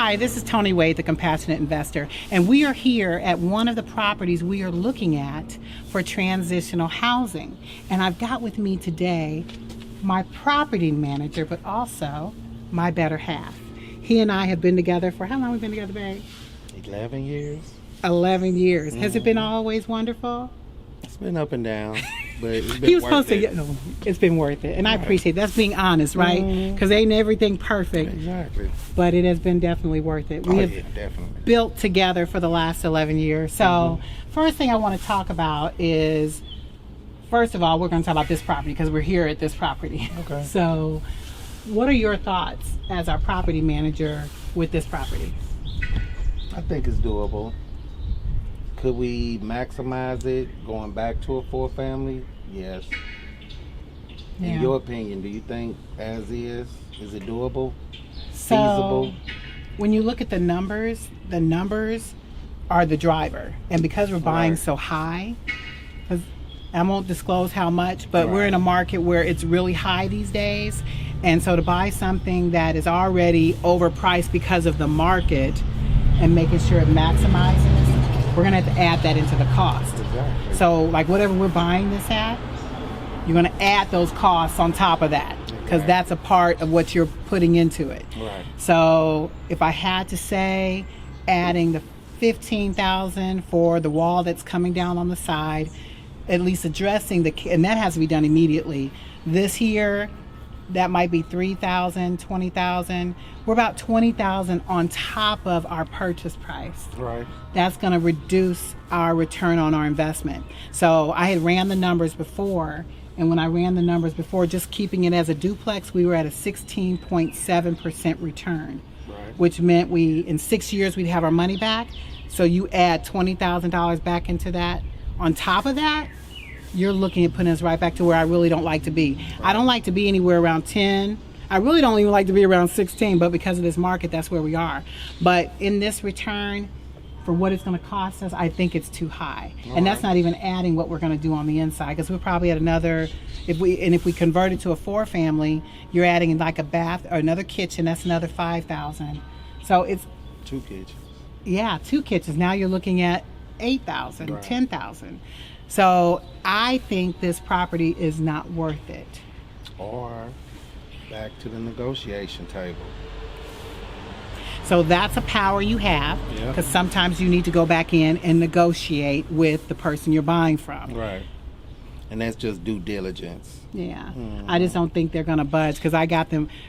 Hi, this is Toni Wade, the Compassionate Investor, and we are here at one of the properties we are looking at for transitional housing. And I've got with me today my property manager, but also my better half. He and I have been together for, how long have we been together, babe? 11 years. 11 years. Has it been always wonderful? It's been up and down, but it's been He was worth supposed to, it. no, it's been worth it. And I appreciate that's being honest, right? Because ain't everything perfect, Exactly. but it has been definitely worth it. We Oh, have yeah, definitely. built together for the last 11 years. So first thing I want to talk about is, first of all, we're going to talk about this property because we're here at this property. Okay. So what are your thoughts as our property manager with this property? I think it's doable. Could we maximize it going back to a four-family? Yes. In your opinion, do you think as is it doable? So, Feasible? when you look at the numbers are the driver. And because we're buying Right. so high, 'cause I won't disclose how much, but we're Right. in a market where it's really high these days. And so to buy something that is already overpriced because of the market and making sure it maximizes, we're gonna have to add that into the cost. Exactly. So like whatever we're buying this at, you're gonna add those costs on top of that because Right. that's a part of what you're putting into it. Right. So if I had to say, adding the $15,000 for the wall that's coming down on the side, at least addressing and that has to be done immediately. This here, that might be $3,000, $20,000. We're about $20,000 on top of our purchase price. Right. That's going to reduce our return on our investment. So I had ran the numbers before, and when I ran the numbers before, just keeping it as a duplex, we were at a 16.7% return, Right. which meant in 6 years we'd have our money back. So you add $20,000 back into that. On top of that, you're looking at putting us right back to where I really don't like to be. I don't like to be anywhere around 10. I really don't even like to be around 16, but because of this market, that's where we are. But in this return, for what it's going to cost us, I think it's too high. And that's not even adding what we're going to do on the inside, because we're probably at another, if we convert it to a 4-family, you're adding like a bath or another kitchen, that's another $5,000. So it's, 2 kitchens. yeah, 2 kitchens. Now you're looking at $8,000, Right. $10,000. So I think this property is not worth it. Or back to the negotiation table. So that's a power you have, Yeah. because sometimes you need to go back in and negotiate with the person you're buying from. Right. And that's just due diligence. Yeah, I just don't think they're going to budge because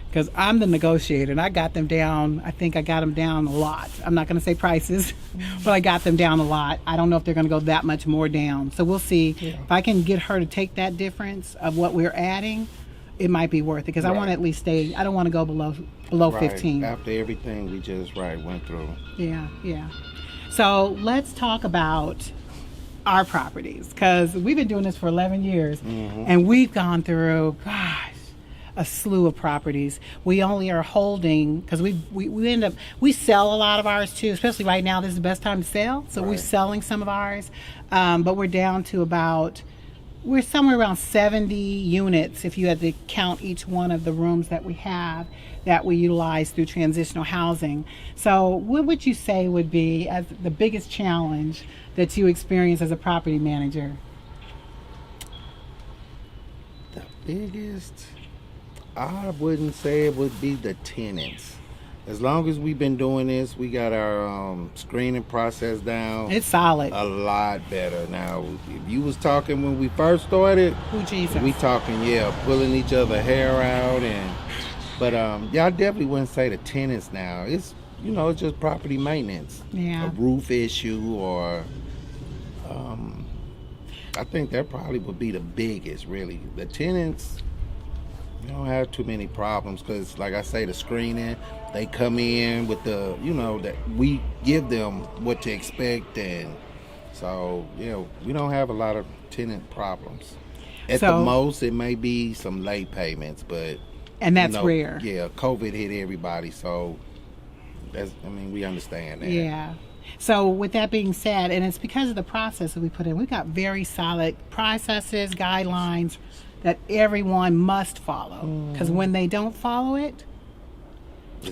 because I'm the negotiator and I got them down. I think I got them down a lot. I'm not going to say prices, but I got them down a lot. I don't know if they're going to go that much more down. So we'll see. Yeah. If I can get her to take that difference of what we're adding, it might be worth it because I want to at least stay. I don't want to go below Right. 15. After everything we just went through. Yeah, yeah. So let's talk about our properties because we've been doing this for 11 years and we've gone through, gosh, a slew of properties. We only are holding because we sell a lot of ours too, especially right now. This is the best time to sell, so we're Right. selling some of ours, but we're down to we're somewhere around 70 units if you had to count each one of the rooms that we have that we utilize through transitional housing. So what would you say would be as the biggest challenge that you experience as a property manager? The biggest, I wouldn't say it would be the tenants. As long as we've been doing this, we got our screening process down It's solid. a lot better now. If you was talking when we first started, Oh, Jesus. we talking, pulling each other hair out but I definitely wouldn't say the tenants now. It's it's just property maintenance. Yeah. A roof issue or I think that probably would be the biggest, really. The tenants, you don't have too many problems because, like I say, the screening, they come in with the, that we give them what to expect. And so, we don't have a lot of tenant problems. At the most, it may be some late payments, but... And that's rare. Yeah, COVID hit everybody, so we understand that. Yeah. So with that being said, and it's because of the process that we put in, we've got very solid processes, guidelines that everyone must follow. Because when they don't follow it,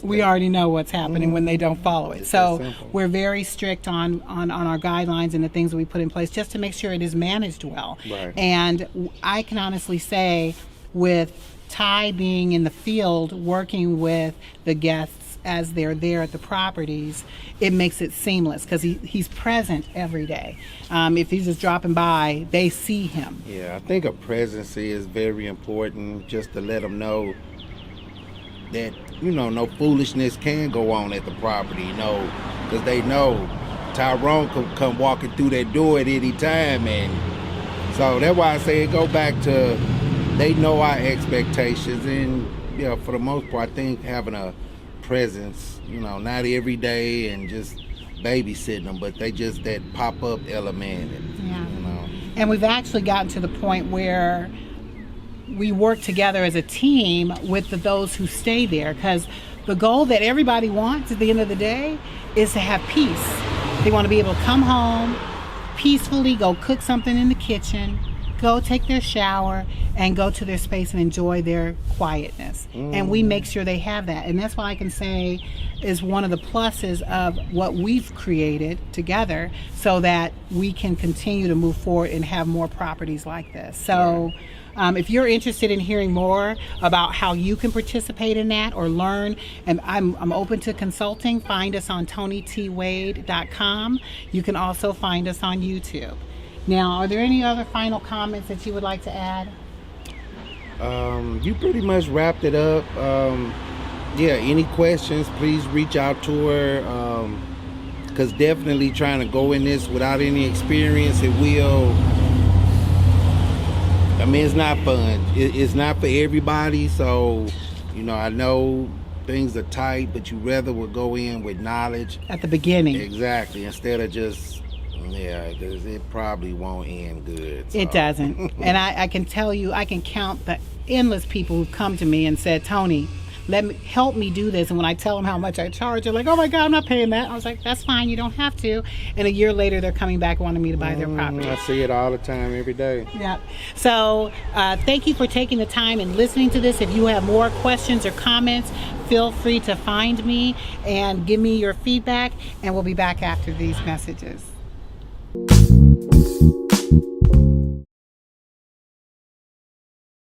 We already know what's happening when they don't follow it. It's So that simple. we're very strict on our guidelines and the things that we put in place just to make sure it is managed well. Right. And I can honestly say, with Ty being in the field working with the guests as they're there at the properties, it makes it seamless because he's present every day. If he's just dropping by, they see him. Yeah, I think a presence is very important, just to let them know that, you know, no foolishness can go on at the property, you know, because they know Tyrone could come walking through that door at any time. And so that's why I say it go back to, they know our expectations. And, you know, for the most part, I think having a presence, you know, not every day and just babysitting them, but they just that pop-up element. Yeah. You know. And we've actually gotten to the point where we work together as a team with those who stay there, because the goal that everybody wants at the end of the day is to have peace. They want to be able to come home peacefully, go cook something in the kitchen, go take their shower, and go to their space and enjoy their quietness. And we make sure they have that. And that's what I can say is one of the pluses of what we've created together, so that we can continue to move forward and have more properties like this. So if you're interested in hearing more about how you can participate in that or learn, and I'm open to consulting, find us on ToniTWade.com. You can also find us on YouTube. Now, are there any other final comments that you would like to add? You pretty much wrapped it up. Yeah, any questions, please reach out to her. Because definitely trying to go in this without any experience, it will, I mean, it's not fun. It's not for everybody. So, you know, I know things are tight, but you rather would go in with knowledge. At the beginning. Exactly, instead of just, yeah, because it probably won't end good. So. It doesn't. And I can tell you, I can count the endless people who've come to me and said, Toni, help me do this. And when I tell them how much I charge, they're like, oh my God, I'm not paying that. I was like, that's fine, you don't have to. And a year later, they're coming back wanting me to buy their property. I see it all the time, every day. Yeah. So thank you for taking the time and listening to this. If you have more questions or comments, feel free to find me and give me your feedback, and we'll be back after these messages.